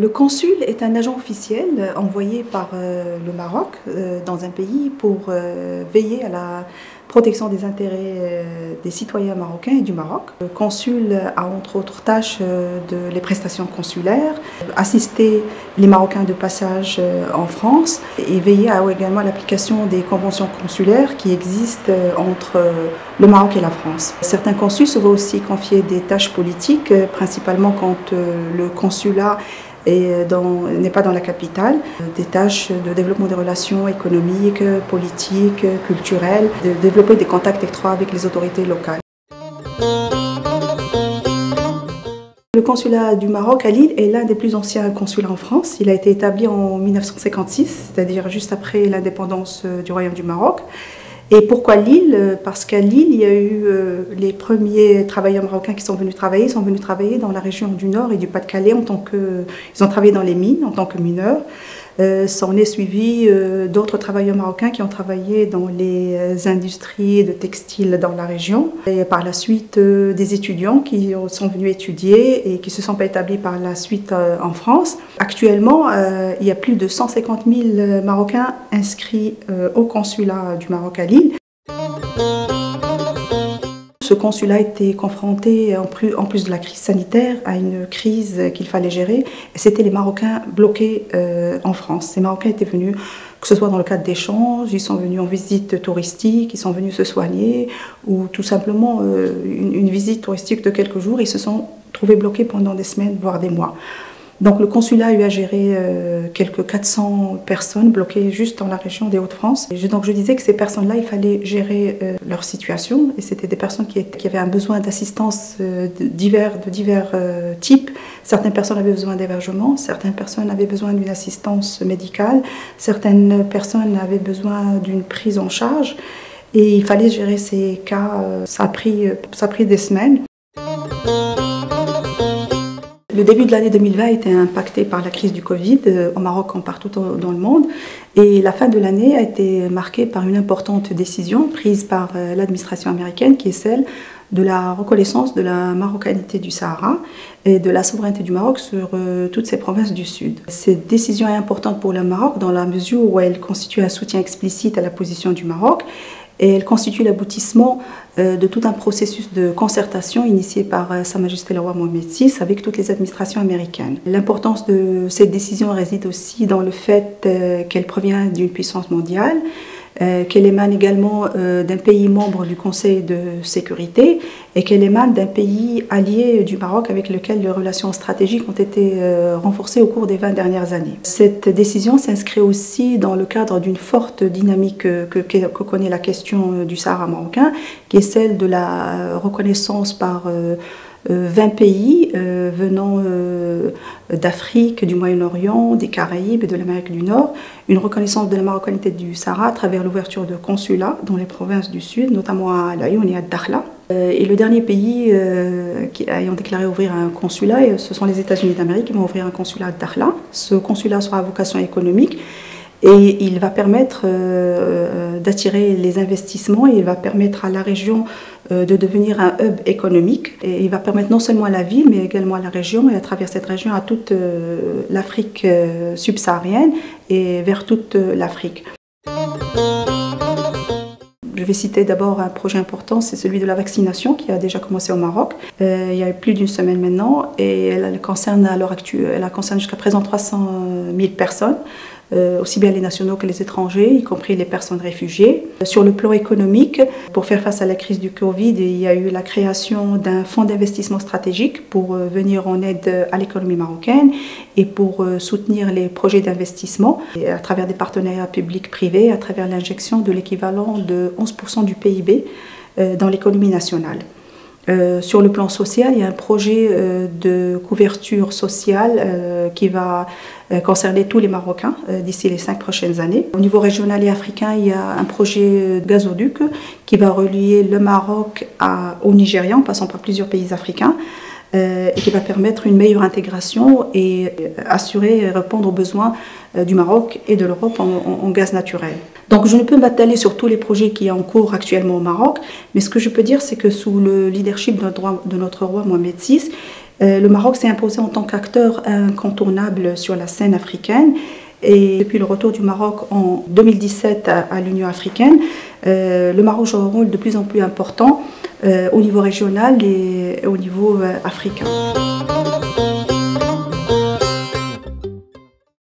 Le consul est un agent officiel envoyé par le Maroc dans un pays pour veiller à la protection des intérêts des citoyens marocains et du Maroc. Le consul a entre autres tâches les prestations consulaires, assister les Marocains de passage en France et veiller également à l'application des conventions consulaires qui existent entre le Maroc et la France. Certains consuls se voient aussi confier des tâches politiques, principalement quand le consulat n'est pas dans la capitale, des tâches de développement des relations économiques, politiques, culturelles, de développer des contacts étroits avec les autorités locales. Le consulat du Maroc à Lille est l'un des plus anciens consulats en France. Il a été établi en 1956, c'est-à-dire juste après l'indépendance du Royaume du Maroc. Et pourquoi Lille? Parce qu'à Lille, il y a eu les premiers travailleurs marocains qui sont venus travailler dans la région du Nord et du Pas-de-Calais ils ont travaillé dans les mines en tant que mineurs. S'en est suivi d'autres travailleurs marocains qui ont travaillé dans les industries de textile dans la région. Et par la suite, des étudiants qui sont venus étudier et qui se sont pas établis par la suite en France. Actuellement, il y a plus de 150 000 Marocains inscrits au consulat du Maroc à Lille. Ce consulat a été confronté, en plus de la crise sanitaire, à une crise qu'il fallait gérer. C'était les Marocains bloqués en France. Ces Marocains étaient venus, que ce soit dans le cadre d'échanges, ils sont venus en visite touristique, ils sont venus se soigner, ou tout simplement une visite touristique de quelques jours. Ils se sont trouvés bloqués pendant des semaines, voire des mois. Donc le consulat a eu à gérer quelques 400 personnes bloquées juste dans la région des Hauts-de-France. Donc je disais que ces personnes-là, il fallait gérer leur situation. Et c'était des personnes qui avaient un besoin d'assistance de divers types. Certaines personnes avaient besoin d'hébergement, certaines personnes avaient besoin d'une assistance médicale, certaines personnes avaient besoin d'une prise en charge. Et il fallait gérer ces cas. Ça a pris des semaines. Le début de l'année 2020 a été impacté par la crise du Covid, au Maroc comme partout dans le monde. Et la fin de l'année a été marquée par une importante décision prise par l'administration américaine, qui est celle de la reconnaissance de la marocanité du Sahara et de la souveraineté du Maroc sur toutes ces provinces du Sud. Cette décision est importante pour le Maroc dans la mesure où elle constitue un soutien explicite à la position du Maroc. Et elle constitue l'aboutissement de tout un processus de concertation initié par Sa Majesté le roi Mohamed VI avec toutes les administrations américaines. L'importance de cette décision réside aussi dans le fait qu'elle provient d'une puissance mondiale, qu'elle émane également d'un pays membre du Conseil de sécurité et qu'elle émane d'un pays allié du Maroc avec lequel les relations stratégiques ont été renforcées au cours des 20 dernières années. Cette décision s'inscrit aussi dans le cadre d'une forte dynamique que connaît la question du Sahara marocain, qui est celle de la reconnaissance par 20 pays venant d'Afrique, du Moyen-Orient, des Caraïbes et de l'Amérique du Nord, une reconnaissance de la marocanité du Sahara à travers l'ouverture de consulats dans les provinces du Sud, notamment à Laayoune et à Dakhla. Et le dernier pays ayant déclaré ouvrir un consulat, ce sont les États-Unis d'Amérique qui vont ouvrir un consulat à Dakhla. Ce consulat sera à vocation économique et il va permettre d'attirer les investissements et il va permettre à la région de devenir un hub économique. Et il va permettre non seulement à la ville, mais également à la région et à travers cette région à toute l'Afrique subsaharienne et vers toute l'Afrique. Je vais citer d'abord un projet important, c'est celui de la vaccination qui a déjà commencé au Maroc. Il y a plus d'une semaine maintenant et elle concerne à l'heure actuelle, elle concerne jusqu'à présent 300 000 personnes. Aussi bien les nationaux que les étrangers, y compris les personnes réfugiées. Sur le plan économique, pour faire face à la crise du Covid, il y a eu la création d'un fonds d'investissement stratégique pour venir en aide à l'économie marocaine et pour soutenir les projets d'investissement à travers des partenariats publics-privés, à travers l'injection de l'équivalent de 11% du PIB dans l'économie nationale. Sur le plan social, il y a un projet de couverture sociale qui va concerner tous les Marocains d'ici les 5 prochaines années. Au niveau régional et africain, il y a un projet gazoduc qui va relier le Maroc au Nigeria en passant par plusieurs pays africains et qui va permettre une meilleure intégration et assurer et répondre aux besoins du Maroc et de l'Europe en gaz naturel. Donc je ne peux m'atteler sur tous les projets qui sont en cours actuellement au Maroc, mais ce que je peux dire, c'est que sous le leadership de notre roi Mohamed VI, Le Maroc s'est imposé en tant qu'acteur incontournable sur la scène africaine. Et depuis le retour du Maroc en 2017 à l'Union africaine, le Maroc joue un rôle de plus en plus important au niveau régional et au niveau africain.